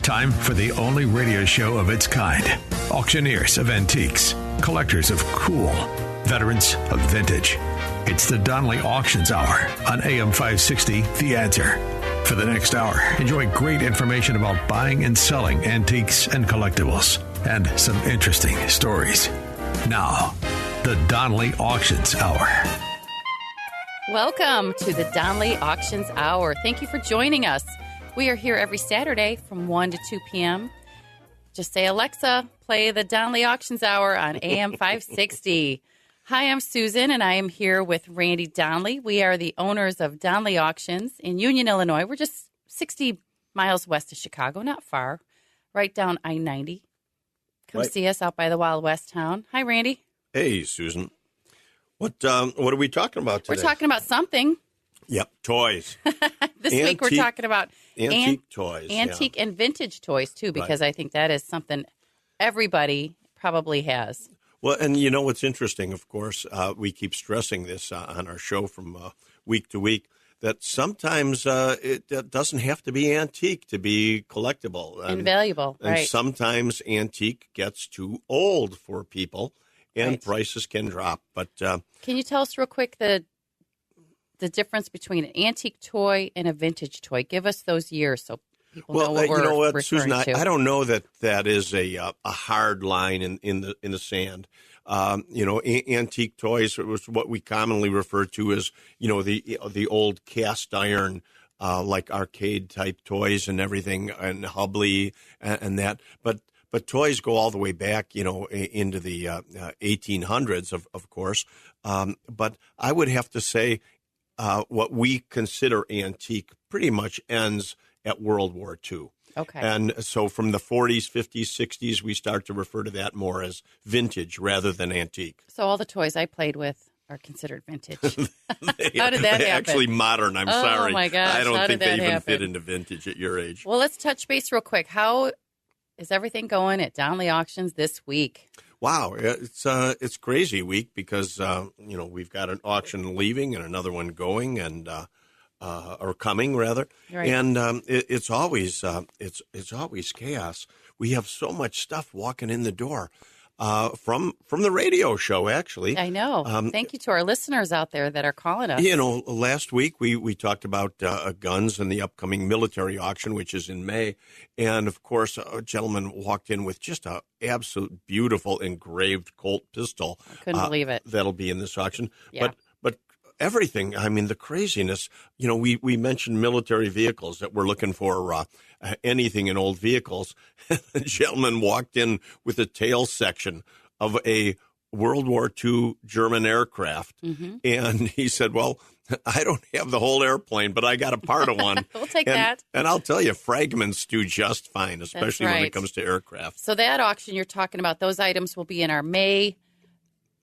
Time for the only radio show of its kind. Auctioneers of antiques, collectors of cool, veterans of vintage. It's the Donley Auctions Hour on AM 560, The Answer. For the next hour, enjoy great information about buying and selling antiques and collectibles, and some interesting stories. Now, the Donley Auctions Hour. Welcome to the Donley Auctions Hour. Thank you for joining us. We are here every Saturday from 1 to 2 p.m. Just say, Alexa, play the Donley Auctions Hour on AM 560. Hi, I'm Susan, and I am here with Randy Donley. We are the owners of Donley Auctions in Union, Illinois. We're just 60 miles west of Chicago, not far, right down I-90. Come see us out by the Wild West town. Hi, Randy. Hey, Susan. What are we talking about today? We're talking about something. Yep, toys. This week we're talking about antique toys. Antique and vintage toys, too, because I think that is something everybody probably has. Well, and you know what's interesting, of course, we keep stressing this on our show from week to week, that sometimes it doesn't have to be antique to be collectible. And valuable, and sometimes antique gets too old for people, and prices can drop. But can you tell us real quick the difference between an antique toy and a vintage toy? Give us those years so people know what we're referring Susan, to. I don't know that is a hard line in the sand. Antique toys was what we commonly refer to as the old cast iron like arcade type toys and everything, and Hubley and that. But toys go all the way back, into the 1800s, of course. But I would have to say what we consider antique pretty much ends at World War II. Okay. And so from the 40s, 50s, 60s, we start to refer to that more as vintage rather than antique. So all the toys I played with are considered vintage. How did that happen? Actually modern, I'm sorry. Oh, my gosh. I don't think they even happen? fit into vintage at your age. Well, let's touch base real quick. How is everything going at Donley Auctions this week? Wow, it's crazy week because we've got an auction leaving and another one going and or coming rather, right. And it's always chaos. We have so much stuff walking in the door from the radio show. Actually, I know. Thank you to our listeners out there that are calling us. Last week we talked about guns and the upcoming military auction, which is in May. And, of course, a gentleman walked in with just a absolute beautiful engraved Colt pistol. I couldn't believe it. That'll be in this auction. Yeah. But everything, I mean, the craziness, we mentioned military vehicles that we're looking for anything in old vehicles. The gentleman walked in with a tail section of a World War II German aircraft. Mm-hmm. And he said, well, I don't have the whole airplane, but I got a part of one. We'll take that. And I'll tell you, fragments do just fine, especially when it comes to aircraft. So that auction you're talking about, those items will be in our May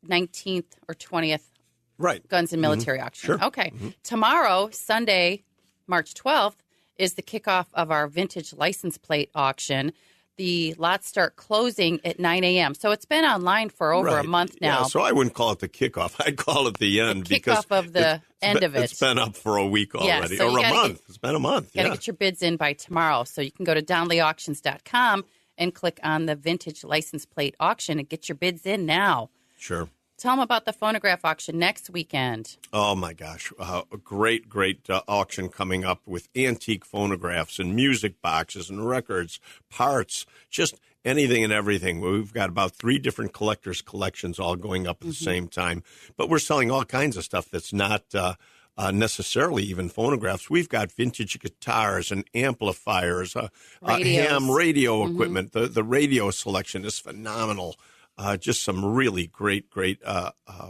19th or 20th Guns and Military auction. Sure. Okay. Mm-hmm. Tomorrow, Sunday, March 12th, is the kickoff of our vintage license plate auction. The lots start closing at 9 a.m. So it's been online for over a month now. Yeah, so I wouldn't call it the kickoff. I'd call it the end. The kickoff of the end of it. It's been up for a week already, so or a month. It's been a month. You got to get your bids in by tomorrow. So you can go to donleyauctions.com and click on the vintage license plate auction and get your bids in now. Sure. Tell them about the phonograph auction next weekend. Oh, my gosh. A great auction coming up with antique phonographs and music boxes and records, parts, just anything and everything. We've got about 3 different collectors' collections all going up at the same time. But we're selling all kinds of stuff that's not necessarily even phonographs. We've got vintage guitars and amplifiers, ham radio equipment. The radio selection is phenomenal. Just some really great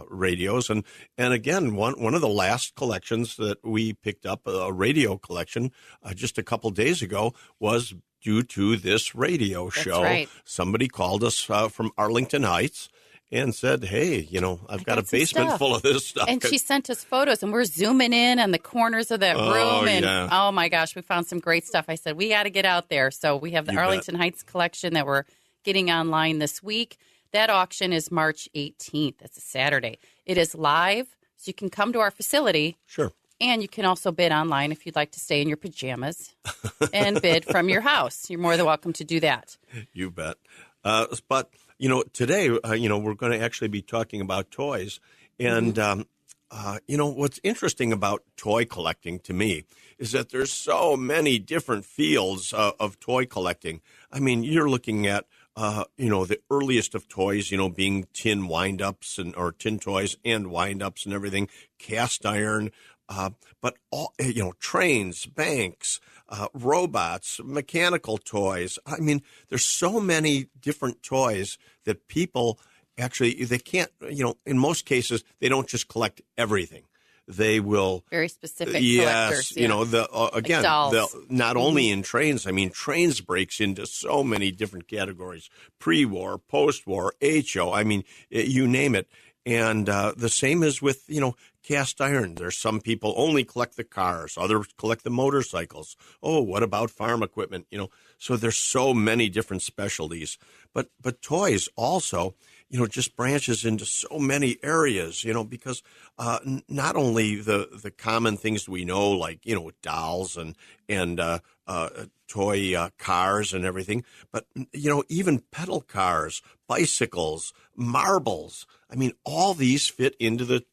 radios. And again, one of the last collections that we picked up, a radio collection, just a couple days ago, was due to this radio show. That's right. Somebody called us from Arlington Heights and said, hey, I've got a basement full of this stuff. And she sent us photos, and we're zooming in on the corners of that room. And oh, my gosh, we found some great stuff. I said, we got to get out there. So we have the Arlington Heights collection that we're getting online this week. That auction is March 18th. It's a Saturday. It is live, so you can come to our facility. Sure. And you can also bid online if you'd like to stay in your pajamas and bid from your house. You're more than welcome to do that. You bet. But, today, we're going to actually be talking about toys. And, what's interesting about toy collecting to me is that there's so many different fields of toy collecting. I mean, you're looking at, the earliest of toys, being tin wind-ups or tin toys and wind-ups and everything, cast iron, but all, trains, banks, robots, mechanical toys. I mean, there's so many different toys that people actually, they can't, in most cases, they don't just collect everything. They will very specific yes, collectors. Again, dolls. Not only in trains. I mean, trains breaks into so many different categories: pre-war, post-war, HO. I mean, you name it. And the same is with cast iron. There's some people only collect the cars, others collect the motorcycles. Oh, what about farm equipment? So there's so many different specialties. But toys also, just branches into so many areas, because not only the common things we know, like, dolls and toy cars and everything, but, even pedal cars, bicycles, marbles. I mean, all these fit into the,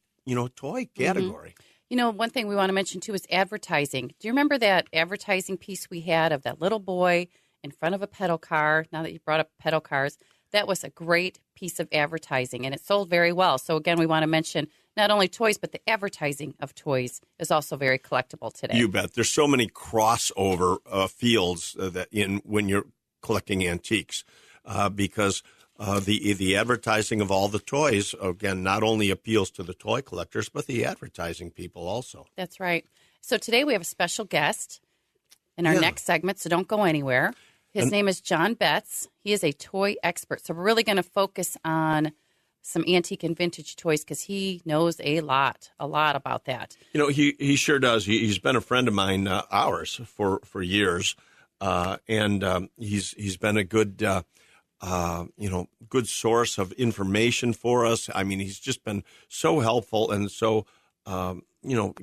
toy category. One thing we want to mention, too, is advertising. Do you remember that advertising piece we had of that little boy in front of a pedal car? Now that you brought up pedal cars, that was a great piece of advertising, and it sold very well. So, again, we want to mention not only toys, but the advertising of toys is also very collectible today. You bet. There's so many crossover fields when you're collecting antiques because the advertising of all the toys, again, not only appeals to the toy collectors, but the advertising people also. That's right. So today we have a special guest in our next segment, so don't go anywhere. His name is John Betts. He is a toy expert. So we're really going to focus on some antique and vintage toys because he knows a lot about that. He sure does. He's been a friend of mine, ours, for years, and he's been a good good source of information for us. I mean, he's just been so helpful and so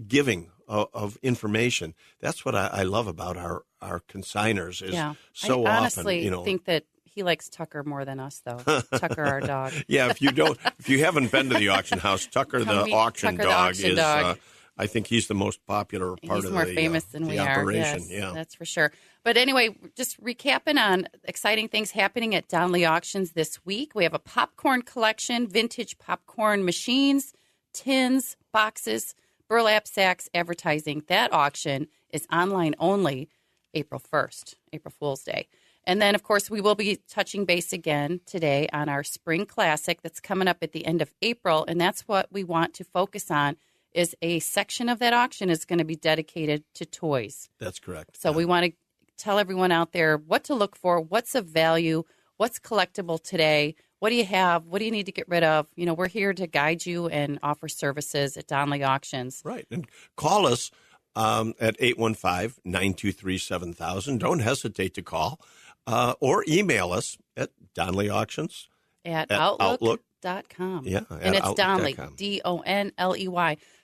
giving of information. That's what I love about our consignors is so I often, honestly think that he likes Tucker more than us, though. Tucker, our dog. Yeah, if you haven't been to the auction house, Tucker the auction dog is. I think he's the most popular part of the operation. He's more famous than we are. Yes, yeah, that's for sure. But anyway, just recapping on exciting things happening at Donley Auctions this week. We have a popcorn collection, vintage popcorn machines, tins, boxes, burlap sacks, advertising. That auction is online only April 1st, April Fool's Day. And then, of course, we will be touching base again today on our Spring Classic that's coming up at the end of April. And that's what we want to focus on is a section of that auction is going to be dedicated to toys. That's correct. So we want to tell everyone out there what to look for, what's of value, what's collectible today, what do you have, what do you need to get rid of. We're here to guide you and offer services at Donley Auctions. Right. And call us at 815-923-7000. Don't hesitate to call. Or email us at Donley Auctions at Outlook.com. Yeah, and it's Donley, Donley.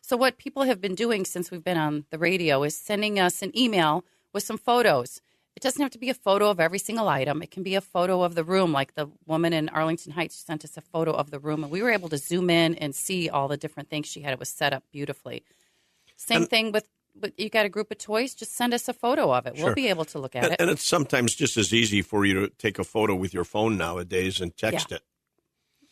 So what people have been doing since we've been on the radio is sending us an email with some photos. It doesn't have to be a photo of every single item. It can be a photo of the room, like the woman in Arlington Heights sent us a photo of the room, and we were able to zoom in and see all the different things she had. It was set up beautifully. Same thing with you got a group of toys, just send us a photo of it. Sure. We'll be able to look at it. And it's sometimes just as easy for you to take a photo with your phone nowadays and text it.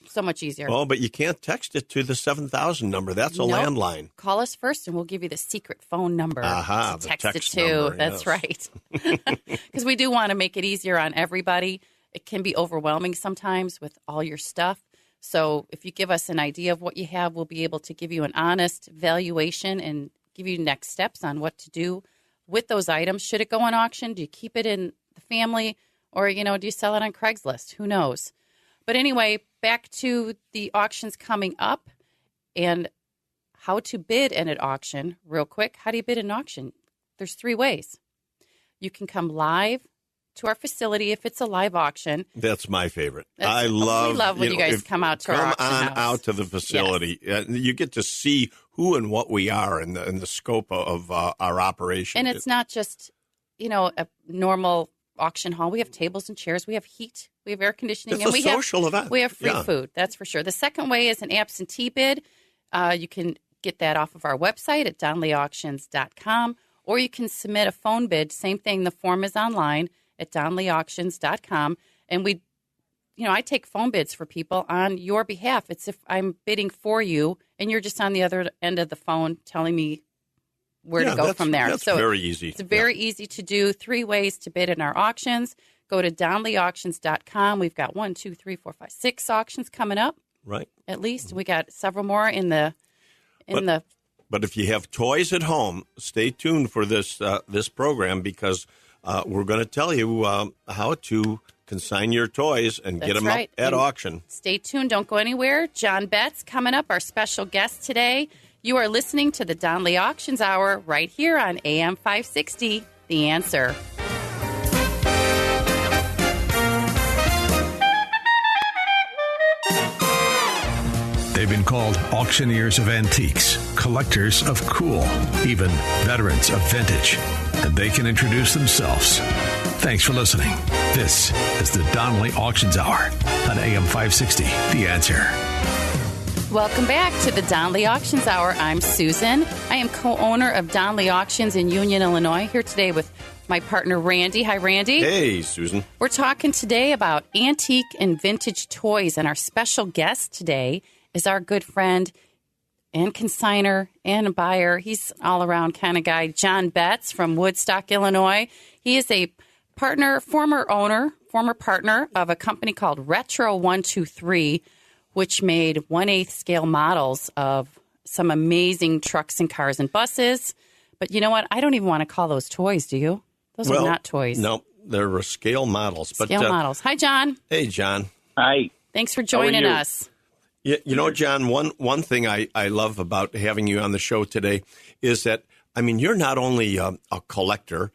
So much easier. Oh, but you can't text it to the 7000 number. That's a landline. Call us first, and we'll give you the secret phone number to text it to. Number, That's right. Because we do want to make it easier on everybody. It can be overwhelming sometimes with all your stuff. So if you give us an idea of what you have, we'll be able to give you an honest valuation and give you next steps on what to do with those items. Should it go on auction? Do you keep it in the family? Or, do you sell it on Craigslist? Who knows? But anyway, back to the auctions coming up and how to bid in an auction real quick. How do you bid an auction? There's 3 ways. You can come live to our facility if it's a live auction. That's my favorite. We I love when you guys come out to our auction house. Come on out to the facility. Yes. You get to see who and what we are and the scope of our operation. And it's not just, a normal auction hall. We have tables and chairs. We have heat. We have air conditioning. It's a social event. We have free food. That's for sure. The second way is an absentee bid. You can get that off of our website at donleyauctions.com, or you can submit a phone bid. Same thing. The form is online at donleyauctions.com. And I take phone bids for people on your behalf. It's if I'm bidding for you and you're just on the other end of the phone telling me where to go from there. That's very easy. It's very easy to do. 3 ways to bid in our auctions. Go to donleyauctions.com. We've got 1, 2, 3, 4, 5, 6 auctions coming up. Right. At least. We got several more in the But if you have toys at home, stay tuned for this program, because we're going to tell you how to consign your toys and get them up at auction. Stay tuned. Don't go anywhere. John Betts coming up, our special guest today. You are listening to the Donley Auctions Hour right here on AM 560, The Answer. They've been called auctioneers of antiques, collectors of cool, even veterans of vintage. And they can introduce themselves. Thanks for listening. This is the Donley Auctions Hour on AM 560, The Answer. Welcome back to the Donley Auctions Hour. I'm Susan. I am co-owner of Donley Auctions in Union, Illinois, here today with my partner, Randy. Hi, Randy. Hey, Susan. We're talking today about antique and vintage toys, and our special guest today is our good friend and consignor and a buyer. He's an all-around kind of guy, John Betts from Woodstock, Illinois. He is a former partner of a company called Retro 123, which made 1/8 scale models of some amazing trucks and cars and buses. But you know what? I don't even want to call those toys, do you? Those are not toys. No, they're scale models. Scale models. Hi, John. Hey, John. Hi. Thanks for joining us. Yeah, John, one thing I love about having you on the show today is that, you're not only a collector.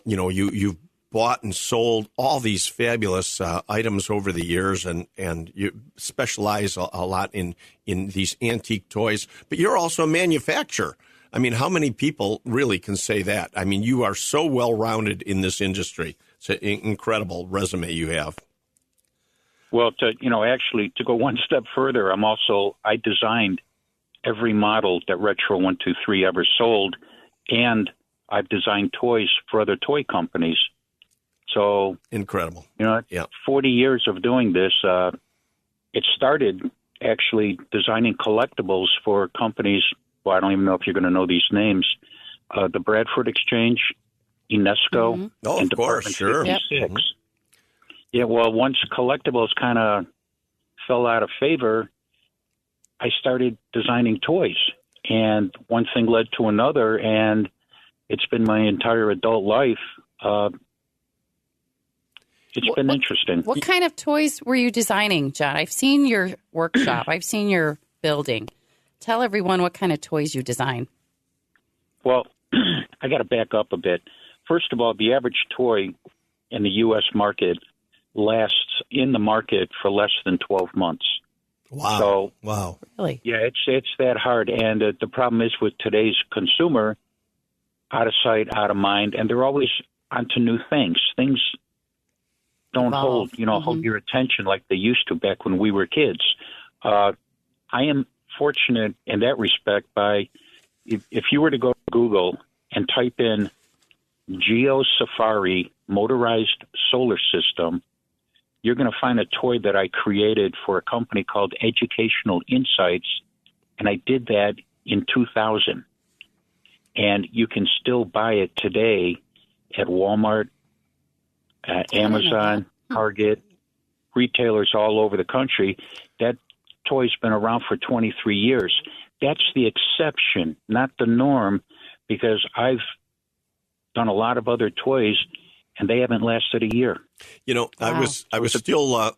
You've bought and sold all these fabulous items over the years, and you specialize a lot in these antique toys, but you're also a manufacturer. How many people really can say that? You are so well-rounded in this industry. It's an incredible resume you have. Well, to go one step further, I designed every model that Retro 123 ever sold, and I've designed toys for other toy companies. So incredible. 40 years of doing this. It started actually designing collectibles for companies. Well, I don't even know if you're going to know these names. The Bradford Exchange, UNESCO, and of course, sure. 56. Mm-hmm. Yeah, well, once collectibles kind of fell out of favor, I started designing toys. And one thing led to another, and it's been my entire adult life. It's been interesting. What kind of toys were you designing, John? I've seen your workshop. I've seen your building. Tell everyone what kind of toys you design. Well, I got to back up a bit. First of all, the average toy in the U.S. market lasts in the market for less than 12 months. Wow. So, wow. Really? Yeah, it's that hard. And the problem is with today's consumer, out of sight, out of mind, and they're always onto new things. Things don't hold your attention like they used to back when we were kids. I am fortunate in that respect by if you were to go to Google and type in Geo Safari motorized solar system, you're going to find a toy that I created for a company called Educational Insights, and I did that in 2000. And you can still buy it today at Walmart, Amazon, Target, retailers all over the country. That toy's been around for 23 years. That's the exception, not the norm, because I've done a lot of other toys, and they haven't lasted a year. Wow. I was still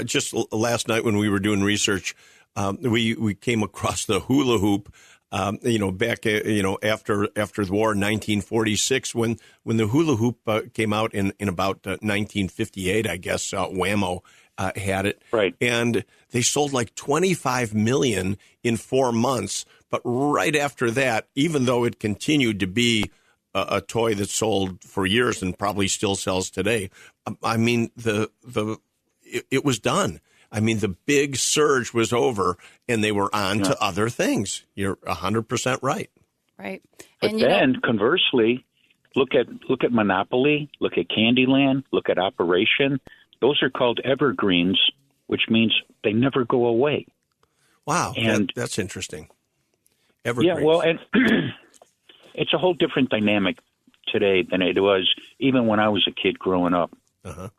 just last night when we were doing research, we came across the hula hoop Back after the war, 1946, when the hula hoop came out in about 1958, I guess Whammo had it, right, and they sold like 25 million in 4 months. But right after that, even though it continued to be a toy that sold for years and probably still sells today, I mean it was done. I mean, the big surge was over, and they were on to other things. You're 100% right. Right. But and then, conversely, look at Monopoly, look at Candyland, look at Operation. Those are called evergreens, which means they never go away. Wow, and that's interesting. Evergreens. Yeah, well, and it's a whole different dynamic today than it was even when I was a kid growing up. Uh-huh.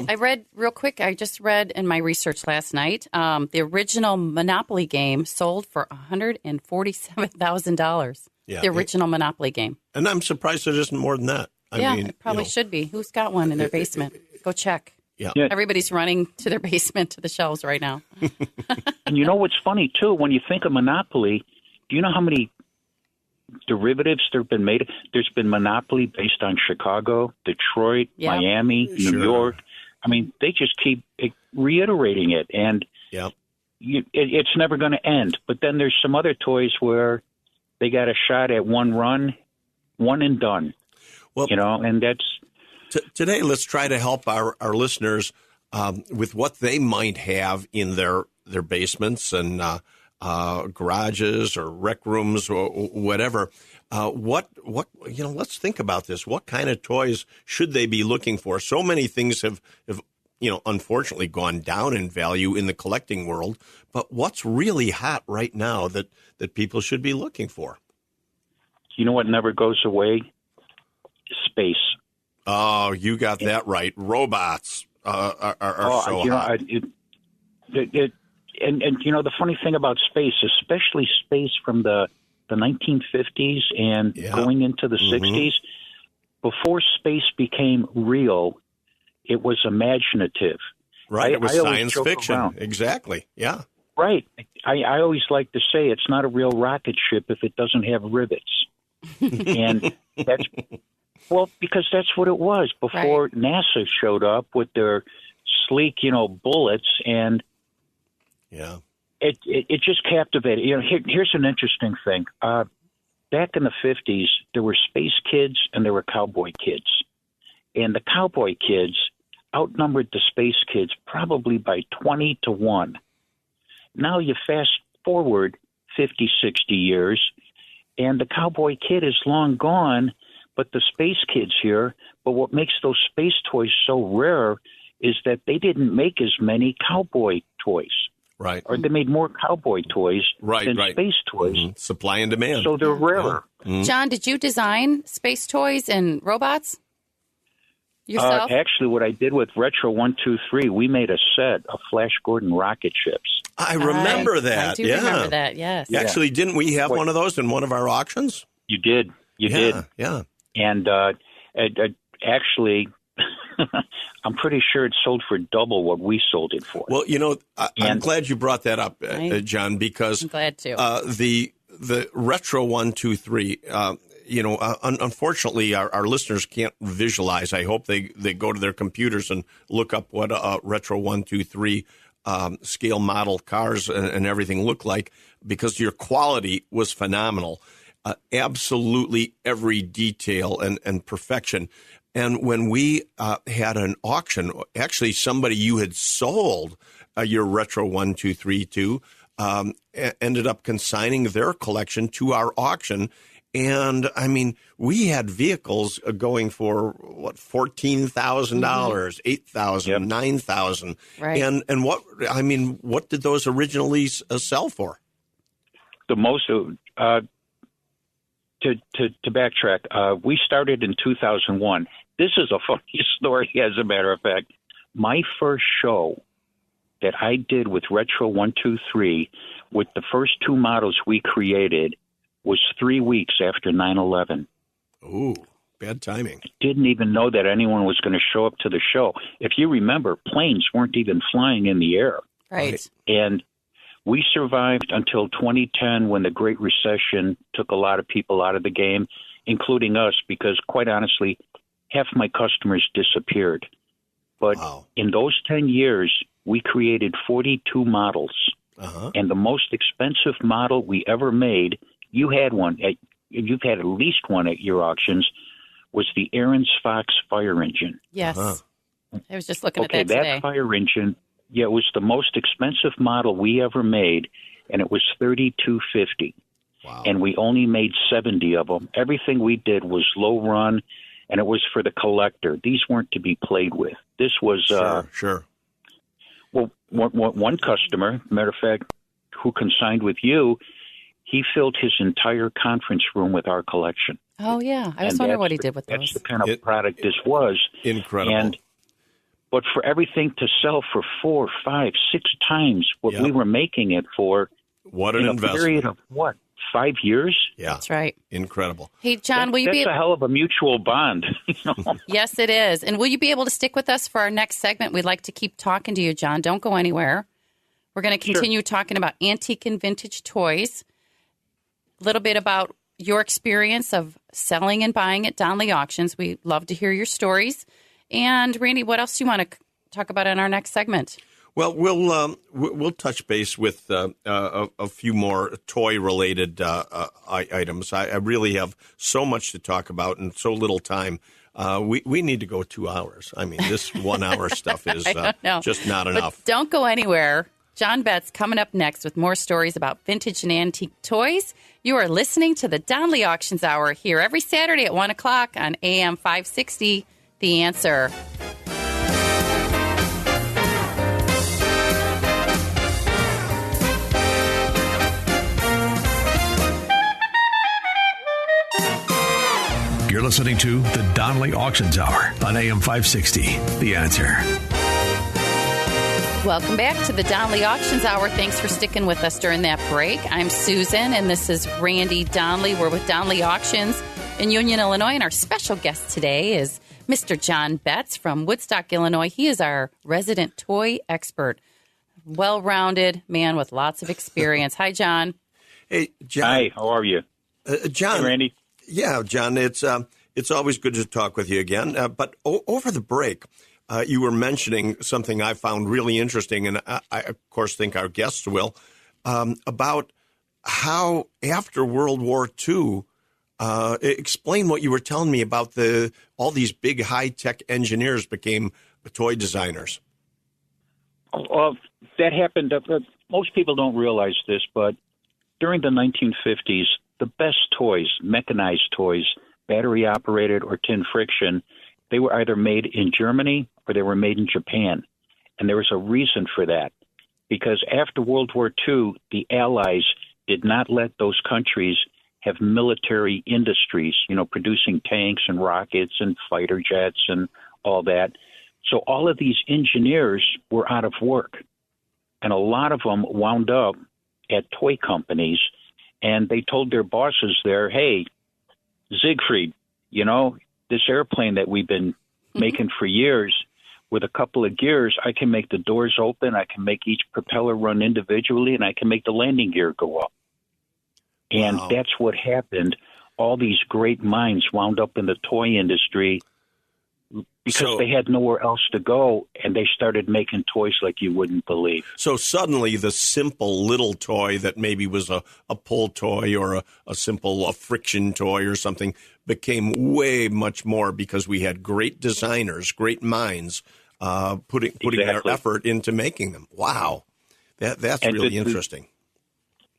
I read real quick. I just read in my research last night. The original Monopoly game sold for $147,000. Yeah, the original Monopoly game. And I'm surprised there isn't more than that. I mean, it probably should be. Who's got one in their basement? Go check. Yeah. Everybody's running to their basement, to the shelves right now. And you know what's funny, too? When you think of Monopoly, do you know how many derivatives there have been made? There's been Monopoly based on Chicago, Detroit, Miami, New York. I mean, they just keep reiterating it, and it's never going to end. But then there's some other toys where they got a shot at one run, one and done. Well, and that's... Today, let's try to help our listeners with what they might have in their basements and garages or rec rooms or whatever. Let's think about this. What kind of toys should they be looking for? So many things have unfortunately gone down in value in the collecting world. But what's really hot right now that people should be looking for? You know what never goes away? Space. Oh, you got that right. Robots are so hot. The funny thing about space, especially space from the 1950s and going into the 60s, before space became real, it was imaginative. Right, it was science fiction. Around. Exactly, yeah. Right. I always like to say it's not a real rocket ship if it doesn't have rivets. And that's... Well, because that's what it was before NASA showed up with their sleek, bullets, and it just captivated. Here's an interesting thing. Back in the 50s, there were space kids and there were cowboy kids, and the cowboy kids outnumbered the space kids probably by 20 to 1. Now you fast forward 50, 60 years, and the cowboy kid is long gone. But the space kid's here. But what makes those space toys so rare is that they didn't make as many cowboy toys. Right. Or they made more cowboy toys than space toys. Mm-hmm. Supply and demand. So they're rarer. Mm-hmm. John, did you design space toys and robots yourself? Actually, what I did with Retro 123, we made a set of Flash Gordon rocket ships. I remember that. I do remember that, yes. Actually, didn't we have one of those in one of our auctions? You did. You did. Yeah. And actually, I'm pretty sure it sold for double what we sold it for. Well, I'm glad you brought that up, John, because I'm glad too. The Retro 123, unfortunately, our listeners can't visualize. I hope they go to their computers and look up what a Retro 123 scale model cars and everything look like, because your quality was phenomenal. Absolutely every detail and perfection. And when we had an auction, actually somebody you had sold your Retro 123 to ended up consigning their collection to our auction. And, I mean, we had vehicles going for, $14,000, $8,000, $9,000. Right. And what did those originally sell for? The most... To backtrack, we started in 2001. This is a funny story, as a matter of fact. My first show that I did with Retro 123, with the first 2 models we created, was 3 weeks after 9/11. Ooh, bad timing. I didn't even know that anyone was going to show up to the show. If you remember, planes weren't even flying in the air. Right. And We survived until 2010 when the Great Recession took a lot of people out of the game, including us, because quite honestly, half my customers disappeared. But in those 10 years, we created 42 models. And the most expensive model we ever made, you've had at least one at your auctions, was the Aaron's Fox fire engine. Yes. I was just looking at that today. That fire engine, it was the most expensive model we ever made, and it was $3,250. Wow. And we only made 70 of them. Everything we did was low run, and it was for the collector. These weren't to be played with. This was... Sure. Well, one customer, matter of fact, who consigned with you, he filled his entire conference room with our collection. Oh, yeah. I was wondering what he did with those. That's the kind of product this was. Incredible. But for everything to sell for 4, 5, 6 times what we were making it for, what an investment. A period of, 5 years? Yeah. That's right. Incredible. Hey, John, will you be... That's a hell of a mutual bond. Yes, it is. And will you be able to stick with us for our next segment? We'd like to keep talking to you, John. Don't go anywhere. We're going to continue talking about antique and vintage toys, a little bit about your experience of selling and buying at Donley Auctions. We love to hear your stories. And, Randy, what else do you want to talk about in our next segment? Well, we'll touch base with a few more toy-related items. I really have so much to talk about and so little time. We need to go 2 hours. I mean, this 1 hour stuff is just not enough. But don't go anywhere. John Betts coming up next with more stories about vintage and antique toys. You are listening to the Donley Auctions Hour here every Saturday at 1 o'clock on AM 560, The Answer. You're listening to the Donley Auctions Hour on AM 560, The Answer. Welcome back to the Donley Auctions Hour. Thanks for sticking with us during that break. I'm Susan, and this is Randy Donley. We're with Donley Auctions in Union, Illinois, and our special guest today is Mr. John Betts from Woodstock, Illinois. He is our resident toy expert, well-rounded man with lots of experience. Hi, John. Hey, John. Hi, how are you? John. Hey, Randy. Yeah, John, it's always good to talk with you again. But over the break, you were mentioning something I found really interesting, and I of course, think our guests will, about how after World War II, explain what you were telling me about all these big high-tech engineers became toy designers. Well, that happened. Most people don't realize this, but during the 1950s, the best toys, mechanized toys, battery-operated or tin friction, they were either made in Germany or they were made in Japan. And there was a reason for that, because after World War II, the Allies did not let those countries have military industries, producing tanks and rockets and fighter jets and all that. So all of these engineers were out of work. And a lot of them wound up at toy companies. And they told their bosses there, hey, Siegfried, this airplane that we've been making for years, with a couple of gears, I can make the doors open, I can make each propeller run individually, and I can make the landing gear go up. And that's what happened. All these great minds wound up in the toy industry because they had nowhere else to go, and they started making toys like you wouldn't believe. So suddenly the simple little toy that maybe was a pull toy or a simple friction toy or something became way much more because we had great designers, great minds putting their effort into making them. Wow. That's really interesting.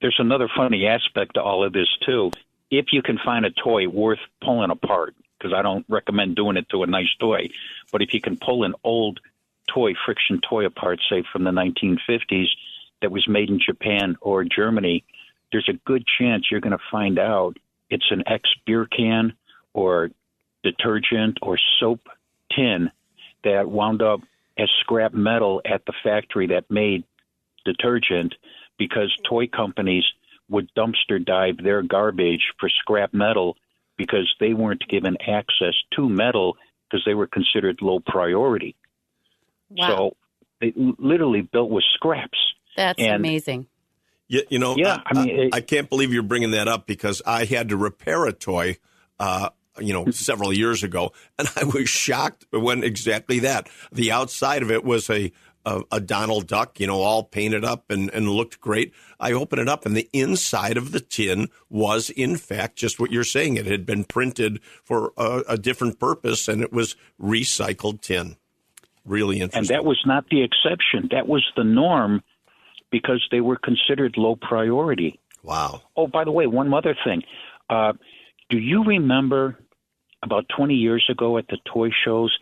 There's another funny aspect to all of this, too. If you can find a toy worth pulling apart, because I don't recommend doing it to a nice toy, but if you can pull an old friction toy apart, say from the 1950s, that was made in Japan or Germany, there's a good chance you're going to find out it's an ex-beer can or detergent or soap tin that wound up as scrap metal at the factory that made detergent, because toy companies would dumpster dive their garbage for scrap metal because they weren't given access to metal because they were considered low priority. Wow. So they literally built with scraps. That's amazing. You know, Yeah, I can't believe you're bringing that up because I had to repair a toy, several years ago, and I was shocked when exactly that. The outside of it was a Donald Duck, all painted up and looked great. I opened it up, and the inside of the tin was, in fact, just what you're saying. It had been printed for a different purpose, and it was recycled tin. Really interesting. And that was not the exception. That was the norm because they were considered low priority. Wow. Oh, by the way, one other thing. Do you remember about 20 years ago at the toy shows,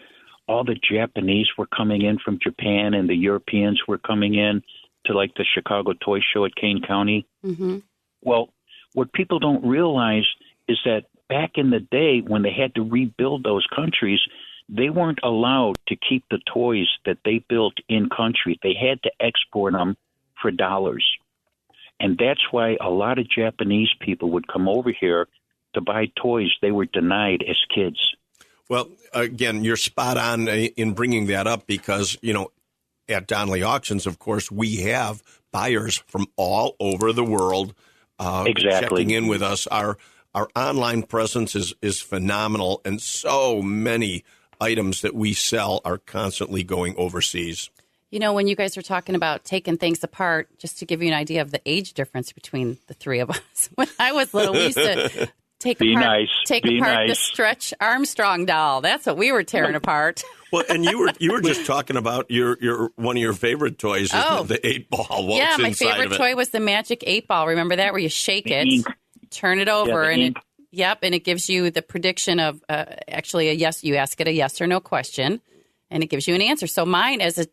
all the Japanese were coming in from Japan and the Europeans were coming in to like the Chicago Toy Show at Kane County? Mm-hmm. Well, what people don't realize is that back in the day when they had to rebuild those countries, they weren't allowed to keep the toys that they built in country. They had to export them for dollars. And that's why a lot of Japanese people would come over here to buy toys they were denied as kids. Well, again, you're spot on in bringing that up because, at Donley Auctions, of course, we have buyers from all over the world checking in with us. Our online presence is phenomenal, and so many items that we sell are constantly going overseas. When you guys were talking about taking things apart, just to give you an idea of the age difference between the three of us, when I was little, we used to take apart the Stretch Armstrong doll. That's what we were tearing apart. Well, and you were just talking about your one of your favorite toys, the 8-ball. Yeah, my favorite toy was the Magic 8-ball. Remember that, where you shake it, turn it over, and it gives you the prediction of actually a yes. You ask it a yes or no question, and it gives you an answer. So mine, as a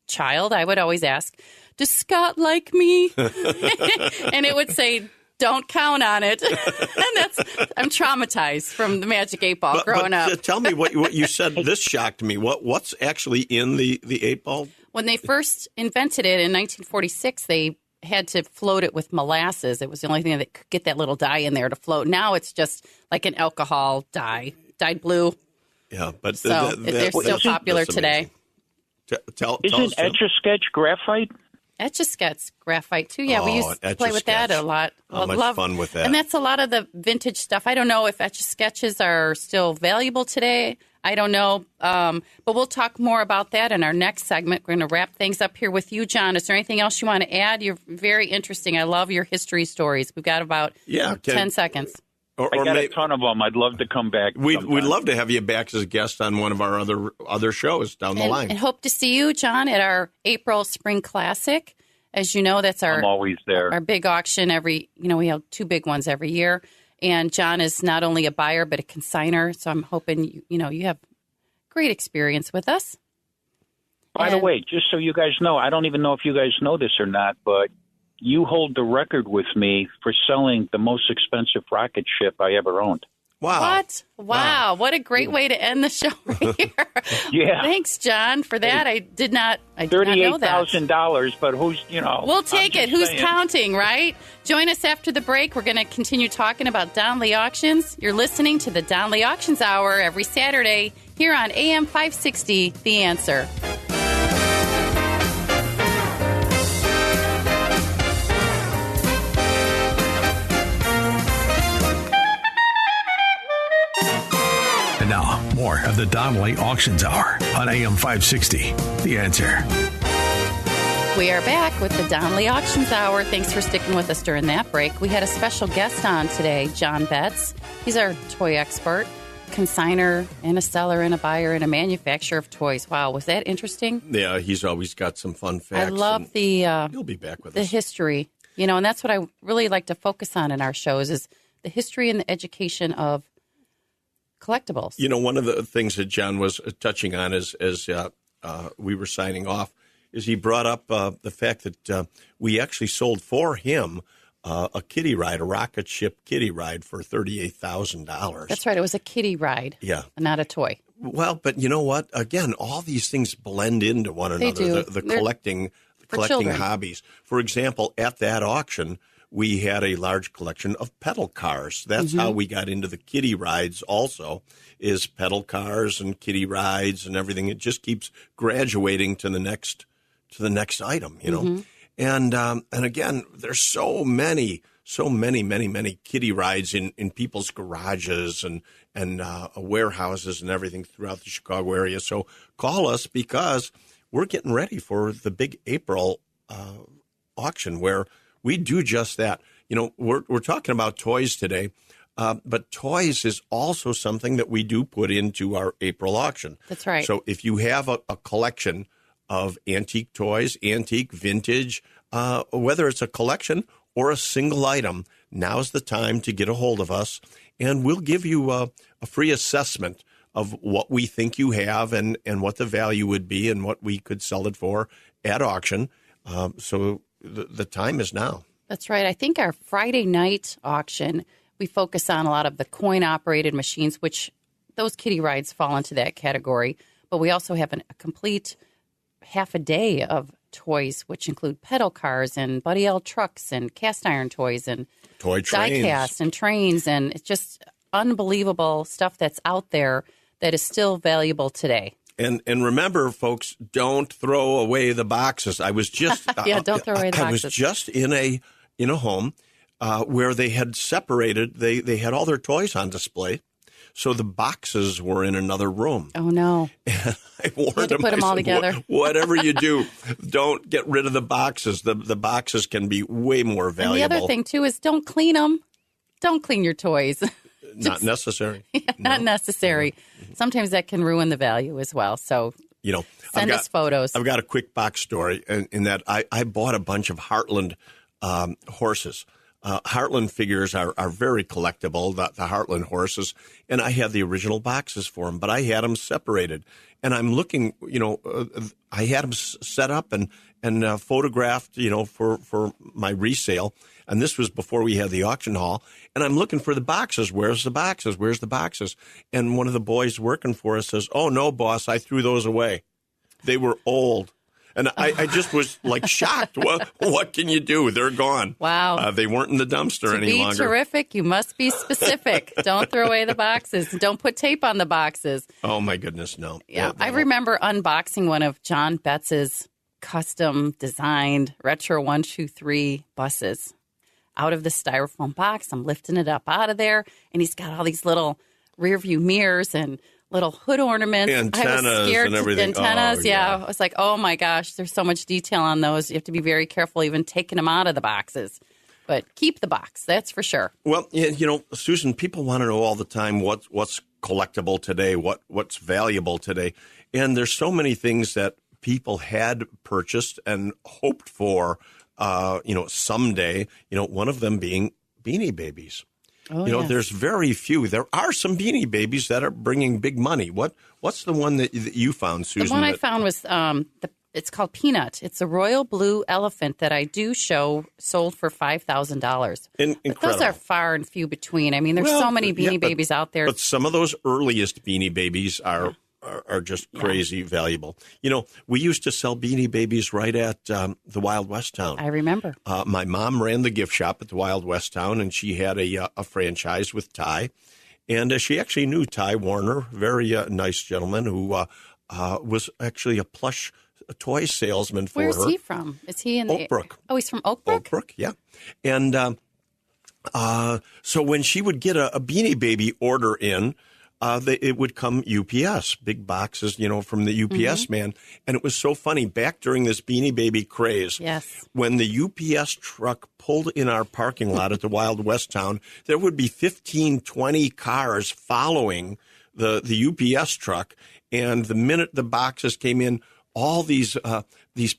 child, I would always ask, "Does Scott like me?" And it would say, "Don't count on it." And I'm traumatized from the Magic 8-ball growing up. Tell me what you said. This shocked me. What's actually in the 8-ball? When they first invented it in 1946, they had to float it with molasses. It was the only thing that could get that little dye in there to float. Now it's just like an alcohol dye, dyed blue. Yeah, but they're still popular today. Isn't Etch-a-Sketch graphite? Etch-a-Sketch graphite, too. Yeah, we used to play with that a lot. Much fun with that. And that's a lot of the vintage stuff. I don't know if Etch-a-Sketches are still valuable today. I don't know. But we'll talk more about that in our next segment. We're going to wrap things up here with you, John. Is there anything else you want to add? You're very interesting. I love your history stories. We've got about 10 seconds. I got a ton of them. I'd love to come back. We'd love to have you back as a guest on one of our other shows down the line. And hope to see you, John, at our April Spring Classic. As you know, that's I'm always there. Our big auction we have two big ones every year. And John is not only a buyer, but a consignor. So I'm hoping, you have great experience with us. By the way, just so you guys know, I don't even know if you guys know this or not, but you hold the record with me for selling the most expensive rocket ship I ever owned. Wow. What? Wow. What a great way to end the show right here. Yeah. Thanks, John, for that. I did not know that. $38,000, but who's, We'll take it. Who's counting, right? Join us after the break. We're going to continue talking about Donley Auctions. You're listening to the Donley Auctions Hour every Saturday here on AM 560, The Answer. Now, more of the Donley Auctions Hour on AM 560. The Answer. We are back with the Donley Auctions Hour. Thanks for sticking with us during that break. We had a special guest on today, John Betts. He's our toy expert, consignor, and a seller, and a buyer, and a manufacturer of toys. Wow, was that interesting? Yeah, he's always got some fun facts. I love he'll be back with the history. And that's what I really like to focus on in our shows is the history and the education of collectibles. One of the things that John was touching on as we were signing off is he brought up the fact that we actually sold for him a kiddie ride, a rocket ship kiddie ride for $38,000. That's right. It was a kiddie ride. Yeah. Not a toy. Well, but you know what? Again, all these things blend into one another. They do. The collecting hobbies. For example, at that auction, we had a large collection of pedal cars. That's how we got into the kiddie rides also, is pedal cars and kiddie rides and everything. It just keeps graduating to the next item, And again, there's so many kiddie rides in people's garages and warehouses and everything throughout the Chicago area. So call us because we're getting ready for the big April auction where we do just that. We're talking about toys today, but toys is also something that we do put into our April auction. That's right. So if you have a collection of antique toys, antique, vintage, whether it's a collection or a single item, now's the time to get a hold of us, and we'll give you a free assessment of what we think you have and what the value would be and what we could sell it for at auction. So the time is now. That's right. I think our Friday night auction, we focus on a lot of the coin-operated machines, which those kiddie rides fall into that category. But we also have a complete half a day of toys, which include pedal cars and Buddy L trucks and cast iron toys and toy trains. Die-cast and trains. And it's just unbelievable stuff that's out there that is still valuable today. And remember, folks, don't throw away the boxes. I was just don't throw away the boxes. I was just in a home where they had separated. They had all their toys on display, so the boxes were in another room. Oh no! And I warned them. Put them all together. Whatever you do, don't get rid of the boxes. The boxes can be way more valuable. And the other thing too is don't clean them. Don't clean your toys. Not necessary. Not necessary. Sometimes that can ruin the value as well. So, send us photos. I've got a quick box story in that I bought a bunch of Heartland horses. Heartland figures are very collectible, the Heartland horses, and I had the original boxes for them, but I had them separated. And I'm looking, I had them set up and photographed, for my resale. And this was before we had the auction hall. And I'm looking for the boxes. Where's the boxes? Where's the boxes? And one of the boys working for us says, "Oh, no, boss, I threw those away. They were old." And I just was like shocked. What can you do? They're gone. Wow. They weren't in the dumpster any longer. To be terrific, you must be specific. Don't throw away the boxes. Don't put tape on the boxes. Oh, my goodness, no. Yeah, I remember unboxing one of John Betts's custom designed Retro 123 buses out of the styrofoam box. I'm lifting it up out of there, and he's got all these little rear view mirrors and little hood ornaments. Antennas I was scared and everything. Antennas, oh, yeah. I was like, oh my gosh, there's so much detail on those. You have to be very careful even taking them out of the boxes. But keep the box, that's for sure. Well, Susan, people want to know all the time what's collectible today, what's valuable today. And there's so many things that people had purchased and hoped for, someday, one of them being Beanie Babies. Oh, yes. There's very few. There are some Beanie Babies that are bringing big money. What's the one that you found, Susan? The one I found was it's called Peanut. It's a royal blue elephant that I do show sold for $5,000. Incredible. Those are far and few between. I mean, there's so many Beanie Babies out there. But some of those earliest Beanie Babies are just crazy valuable. We used to sell Beanie Babies right at the Wild West Town. I remember. My mom ran the gift shop at the Wild West Town, and she had a franchise with Ty. And she actually knew Ty Warner, very nice gentleman who was actually a plush toy salesman for her. Where's he from? Is he in Oakbrook? Oh, he's from Oakbrook? Oakbrook, yeah. And so when she would get a Beanie Baby order in, it would come UPS, big boxes, from the UPS man. And it was so funny. Back during this Beanie Baby craze, yes, when the UPS truck pulled in our parking lot at the Wild West Town, there would be 15, 20 cars following the UPS truck. And the minute the boxes came in, all these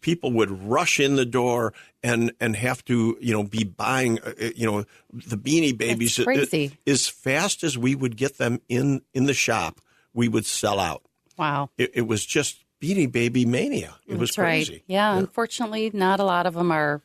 people would rush in the door and have to, be buying, the Beanie Babies. That's crazy. As fast as we would get them in the shop, we would sell out. Wow. It was just Beanie Baby mania. It was crazy. Right. Yeah, unfortunately, not a lot of them are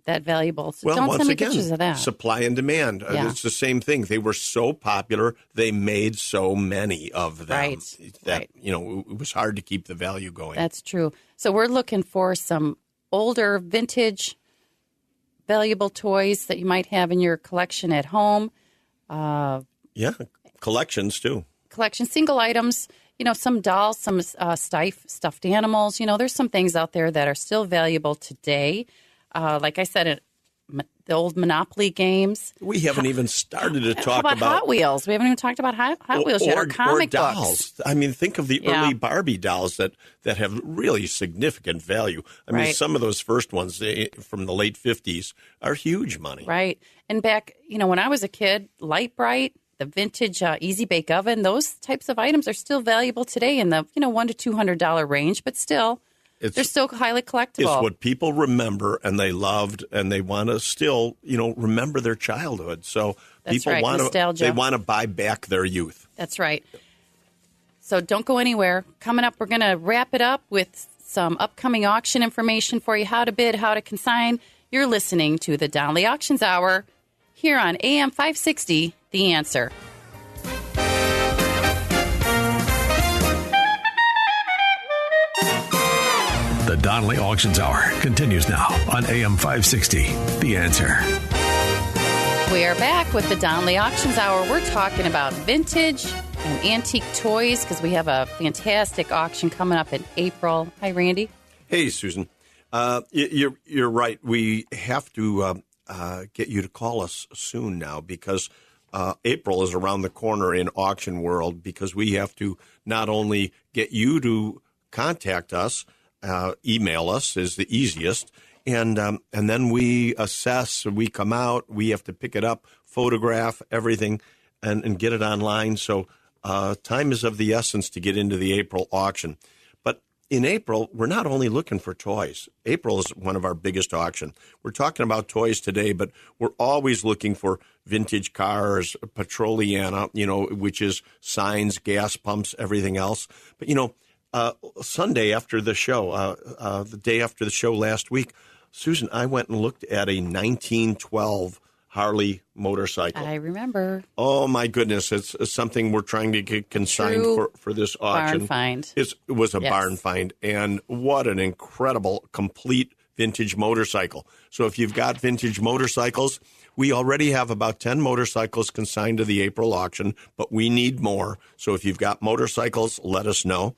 that valuable. So don't send me pictures of that. Supply and demand. It's the same thing. They were so popular, they made so many of them. Right. It was hard to keep the value going. That's true. So we're looking for some older vintage valuable toys that you might have in your collection at home. Collections too. Collection, single items, some dolls, some stuffed animals. There's some things out there that are still valuable today. like I said, the old Monopoly games. We haven't even started to talk How about Hot Wheels? We haven't even talked about Hot Wheels yet, or comic dolls. books. I mean, think of the early Barbie dolls that have really significant value. I mean, some of those first ones from the late 50s are huge money. Right. And back, when I was a kid, Light Bright, the vintage Easy Bake Oven, those types of items are still valuable today in the, $100 to $200 range, but still. They're still highly collectible. It's what people remember and they loved, and they want to still, remember their childhood. So That's people right. want Nostalgia. They want to buy back their youth. That's right. So don't go anywhere. Coming up, we're going to wrap it up with some upcoming auction information for you, how to bid, how to consign. You're listening to the Donley Auctions Hour here on AM 560, The Answer. The Donley Auctions Hour continues now on AM 560, The Answer. We are back with the Donley Auctions Hour. We're talking about vintage and antique toys because we have a fantastic auction coming up in April. Hi, Randy. Hey, Susan. You're right. We have to get you to call us soon now because April is around the corner in auction world, because we have to not only get you to contact us, email us is the easiest, and then we assess. We come out. We have to pick it up, photograph everything, and get it online. So time is of the essence to get into the April auction. But in April, we're not only looking for toys. April is one of our biggest auction. We're talking about toys today, but we're always looking for vintage cars, Petroliana, which is signs, gas pumps, everything else. But Sunday after the show, the day after the show last week, Susan, I went and looked at a 1912 Harley motorcycle. I remember. Oh, my goodness. It's something we're trying to get consigned for this auction. Barn find. It was a barn find. And what an incredible, complete vintage motorcycle. So if you've got vintage motorcycles, we already have about 10 motorcycles consigned to the April auction, but we need more. So if you've got motorcycles, let us know.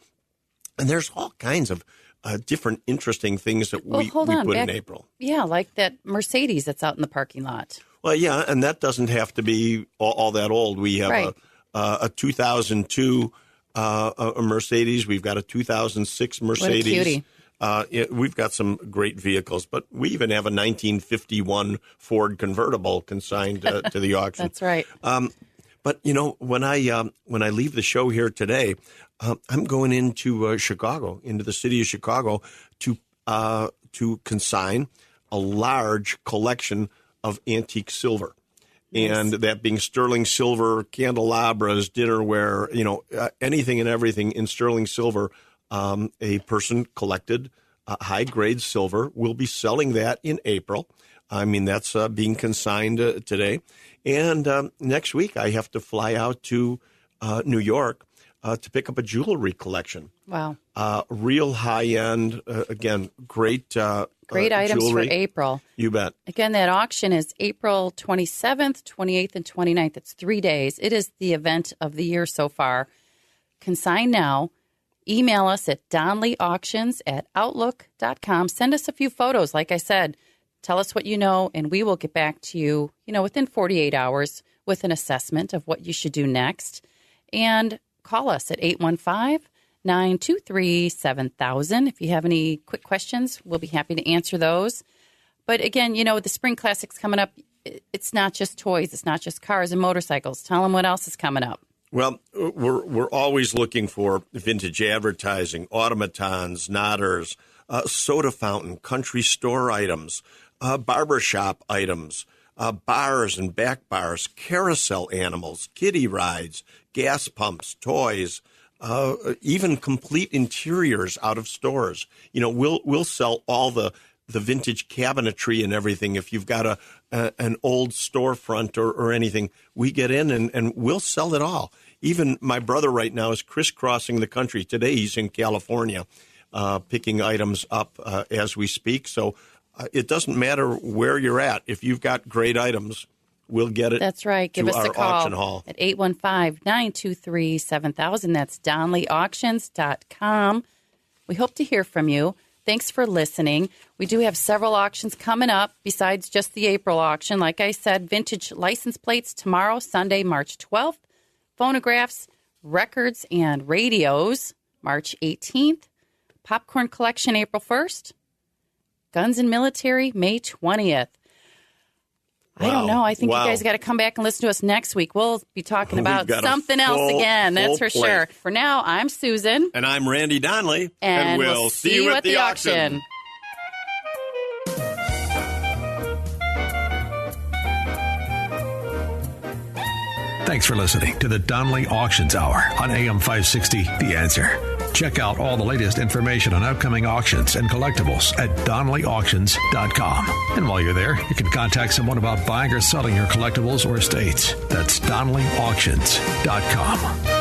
And there's all kinds of different interesting things that we put in April. Yeah, like that Mercedes that's out in the parking lot. Well, yeah, and that doesn't have to be all that old. We have a 2002 a Mercedes. We've got a 2006 Mercedes. What a cutie. We've got some great vehicles, but we even have a 1951 Ford convertible consigned to the auction. That's right. But when I leave the show here today, I'm going into Chicago, into the city of Chicago, to consign a large collection of antique silver. Yes. And that being sterling silver, candelabras, dinnerware, anything and everything in sterling silver. A person collected high-grade silver. We'll be selling that in April. I mean, that's being consigned today. And next week, I have to fly out to New York to pick up a jewelry collection. Wow. Real high-end, again, great great items jewelry. for April. You bet. Again, that auction is April 27th, 28th, and 29th. It's 3 days. It is the event of the year so far. Consign now. Email us at donleyauctions@outlook.com. Send us a few photos. Like I said, tell us what you know, and we will get back to you, within 48 hours with an assessment of what you should do next. And call us at 815-923-7000. If you have any quick questions, we'll be happy to answer those. But again, with the Spring Classics coming up, it's not just toys. It's not just cars and motorcycles. Tell them what else is coming up. Well, we're always looking for vintage advertising, automatons, nodders, soda fountain, country store items, barbershop items, bars and back bars, carousel animals, kiddie rides, gas pumps, toys, even complete interiors out of stores. We'll sell all the vintage cabinetry and everything. If you've got an old storefront or anything, we get in and we'll sell it all. Even my brother right now is crisscrossing the country. Today he's in California picking items up as we speak. So it doesn't matter where you're at. If you've got great items, we'll get it. That's right. Give us a call at 815-923-7000. That's DonleyAuctions.com. We hope to hear from you. Thanks for listening. We do have several auctions coming up besides just the April auction. Like I said, vintage license plates tomorrow, Sunday, March 12th. Phonographs, records, and radios, March 18th. Popcorn collection, April 1st. Guns and military, May 20th. I don't know. I think you guys got to come back and listen to us next week. We'll be talking about something else again. That's for sure. For now, I'm Susan. And I'm Randy Donley. And we'll see you at the auction. Thanks for listening to the Donley Auctions Hour on AM 560, The Answer. Check out all the latest information on upcoming auctions and collectibles at DonleyAuctions.com. And while you're there, you can contact someone about buying or selling your collectibles or estates. That's DonleyAuctions.com.